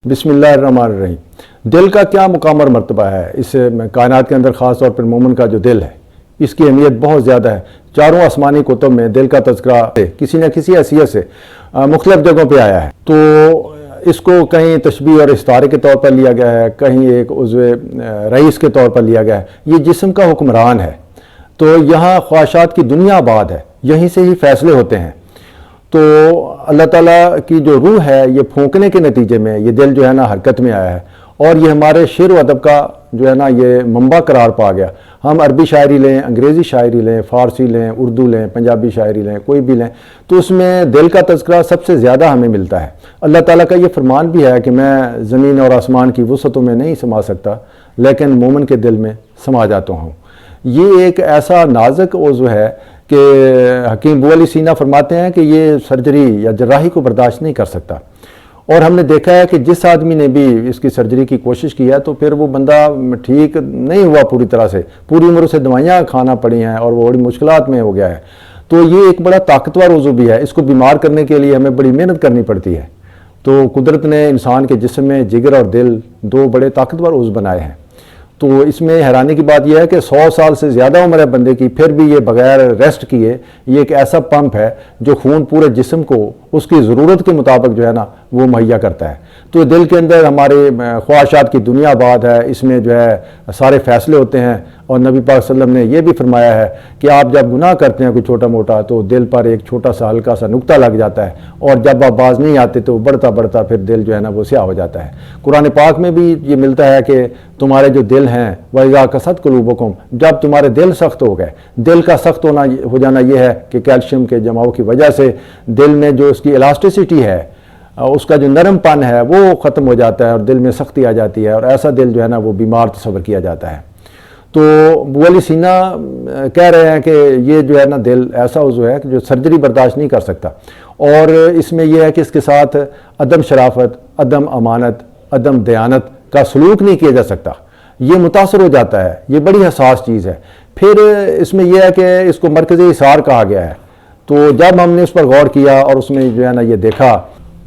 بسم اللہ الرحمن الرحیم۔ دل کا کیا مقام اور مرتبہ ہے اس کائنات کے اندر، خاص طور پر مومن کا جو دل ہے اس کی اہمیت بہت زیادہ ہے۔ چاروں آسمانی کتب میں دل کا تذکرہ کسی نہ کسی حیثیت سے مختلف جگہوں پہ آیا ہے، تو اس کو کہیں تشبیہ اور استعارے کے طور پر لیا گیا ہے، کہیں ایک عضو رئیس کے طور پر لیا گیا ہے۔ یہ جسم کا حکمران ہے، تو یہاں خواہشات کی دنیا آباد ہے، یہیں سے ہی فیصلے ہوتے ہیں۔ تو اللہ تعالیٰ کی جو روح ہے یہ پھونکنے کے نتیجے میں یہ دل جو ہے نا حرکت میں آیا ہے، اور یہ ہمارے شعر و ادب کا جو ہے نا یہ منبع قرار پا گیا۔ ہم عربی شاعری لیں، انگریزی شاعری لیں، فارسی لیں، اردو لیں، پنجابی شاعری لیں، کوئی بھی لیں، تو اس میں دل کا تذکرہ سب سے زیادہ ہمیں ملتا ہے۔ اللہ تعالیٰ کا یہ فرمان بھی ہے کہ میں زمین اور آسمان کی وسعتوں میں نہیں سما سکتا، لیکن مومن کے دل میں سما جاتا ہوں۔ یہ ایک ایسا نازک عضو ہے کہ حکیم ابو علی سینا فرماتے ہیں کہ یہ سرجری یا جراحی کو برداشت نہیں کر سکتا، اور ہم نے دیکھا ہے کہ جس آدمی نے بھی اس کی سرجری کی کوشش کی ہے تو پھر وہ بندہ ٹھیک نہیں ہوا پوری طرح سے، پوری عمر اسے دوائیاں کھانا پڑی ہیں اور وہ بڑی مشکلات میں ہو گیا ہے۔ تو یہ ایک بڑا طاقتور عضو بھی ہے، اس کو بیمار کرنے کے لیے ہمیں بڑی محنت کرنی پڑتی ہے۔ تو قدرت نے انسان کے جسم میں جگر اور دل دو بڑے طاقتور عضو بنائے ہیں۔ تو اس میں حیرانی کی بات یہ ہے کہ 100 سال سے زیادہ عمر ہے بندے کی، پھر بھی یہ بغیر ریسٹ کیے یہ ایک ایسا پمپ ہے جو خون پورے جسم کو اس کی ضرورت کے مطابق جو ہے نا وہ مہیا کرتا ہے۔ تو دل کے اندر ہمارے خواہشات کی دنیا آباد ہے، اس میں جو ہے سارے فیصلے ہوتے ہیں، اور نبی پاک صلی اللہ علیہ وسلم نے یہ بھی فرمایا ہے کہ آپ جب گناہ کرتے ہیں کوئی چھوٹا موٹا تو دل پر ایک چھوٹا سا ہلکا سا نقطہ لگ جاتا ہے، اور جب آپ باز نہیں آتے تو بڑھتا بڑھتا پھر دل جو ہے نا وہ سیاہ ہو جاتا ہے۔ قرآن پاک میں بھی یہ ملتا ہے کہ تمہارے جو دل ہیں وَإِذَا قَسَتْ قُلُوبُكُمْ، جب تمہارے دل سخت ہو گئے۔ دل کا سخت ہو جانا یہ ہے کہ کیلشیم کے جماؤ کی وجہ سے دل میں جو اس کی الاسٹیسٹی ہے، اس کا جو نرم پن ہے وہ ختم ہو جاتا ہے اور دل میں سختی آ جاتی ہے، اور ایسا دل جو ہے نا وہ بیمار تصور کیا جاتا ہے۔ تو ابو علی سینا کہہ رہے ہیں کہ یہ جو ہے نا دل ایسا عضو ہے کہ جو سرجری برداشت نہیں کر سکتا، اور اس میں یہ ہے کہ اس کے ساتھ عدم شرافت، عدم امانت، عدم دیانت کا سلوک نہیں کیا جا سکتا، یہ متاثر ہو جاتا ہے، یہ بڑی حساس چیز ہے۔ پھر اس میں یہ ہے کہ اس کو مرکز اثار کہا گیا ہے۔ تو جب ہم نے اس پر غور کیا اور اس میں جو ہے نا یہ دیکھا،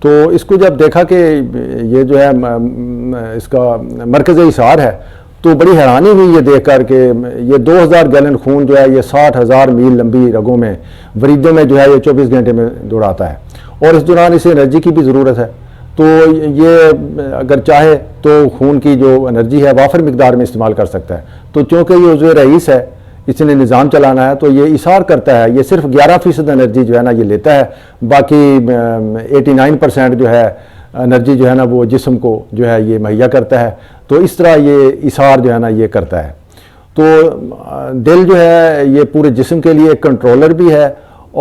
تو اس کو جب دیکھا کہ یہ جو ہے اس کا مرکز اثار ہے، تو بڑی حیرانی ہوئی یہ دیکھ کر کہ یہ 2000 گیلن خون جو ہے یہ 60,000 میل لمبی رگوں میں وریدوں میں جو ہے یہ 24 گھنٹے میں دوڑاتا ہے، اور اس دوران اسے انرجی کی بھی ضرورت ہے۔ تو یہ اگر چاہے تو خون کی جو انرجی ہے وافر مقدار میں استعمال کر سکتا ہے۔ تو چونکہ یہ عضو رئیس ہے، اس نے نظام چلانا ہے، تو یہ اثار کرتا ہے، یہ صرف 11% انرجی جو ہے نا یہ لیتا ہے، باقی 89% جو ہے انرجی جو ہے نا وہ جسم کو جو ہے یہ مہیا کرتا ہے۔ تو اس طرح یہ اثار جو ہے نا یہ کرتا ہے۔ تو دل جو ہے یہ پورے جسم کے لیے ایک کنٹرولر بھی ہے،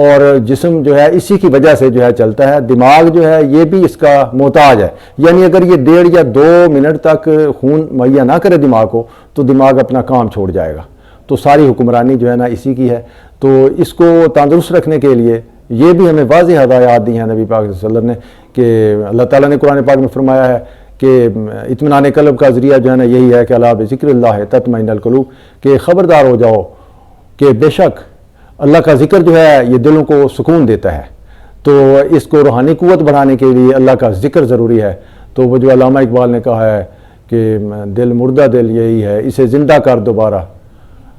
اور جسم جو ہے اسی کی وجہ سے جو ہے چلتا ہے۔ دماغ جو ہے یہ بھی اس کا محتاج ہے، یعنی اگر یہ 1.5 یا 2 منٹ تک خون مہیا نہ کرے دماغ کو تو دماغ اپنا کام چھوڑ جائے گا۔ تو ساری حکمرانی جو ہے نا اسی کی ہے۔ تو اس کو تندرست رکھنے کے لیے یہ بھی ہمیں واضح ہدایات دی ہیں نبی پاک صلی اللہ علیہ وسلم نے، کہ اللہ تعالیٰ نے قرآن پاک میں فرمایا ہے کہ اطمینان قلب کا ذریعہ جو ہے نا یہی ہے کہ الا بذکر اللہ تطمئن القلوب، کہ خبردار ہو جاؤ کہ بے شک اللہ کا ذکر جو ہے یہ دلوں کو سکون دیتا ہے۔ تو اس کو روحانی قوت بڑھانے کے لیے اللہ کا ذکر ضروری ہے۔ تو وہ جو علامہ اقبال نے کہا ہے کہ دل مردہ دل یہی ہے، اسے زندہ کر دوبارہ،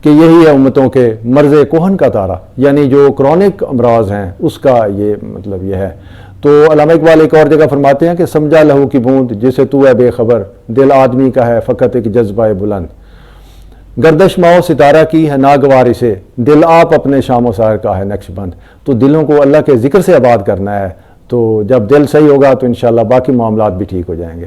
کہ یہی ہے امتوں کے مرض کوہن کا تارا، یعنی جو کرونک امراض ہیں اس کا یہ مطلب یہ ہے۔ تو علامہ اقبال ایک اور جگہ فرماتے ہیں کہ سمجھا لہو کی بوند جسے تو ہے بے خبر، دل آدمی کا ہے فقط ایک جذبہ بلند، گردش ماؤ ستارہ کی ہے ناگواری سے، دل آپ اپنے شام و سحر کا ہے نقش بند۔ تو دلوں کو اللہ کے ذکر سے آباد کرنا ہے، تو جب دل صحیح ہوگا تو انشاءاللہ باقی معاملات بھی ٹھیک ہو جائیں گے۔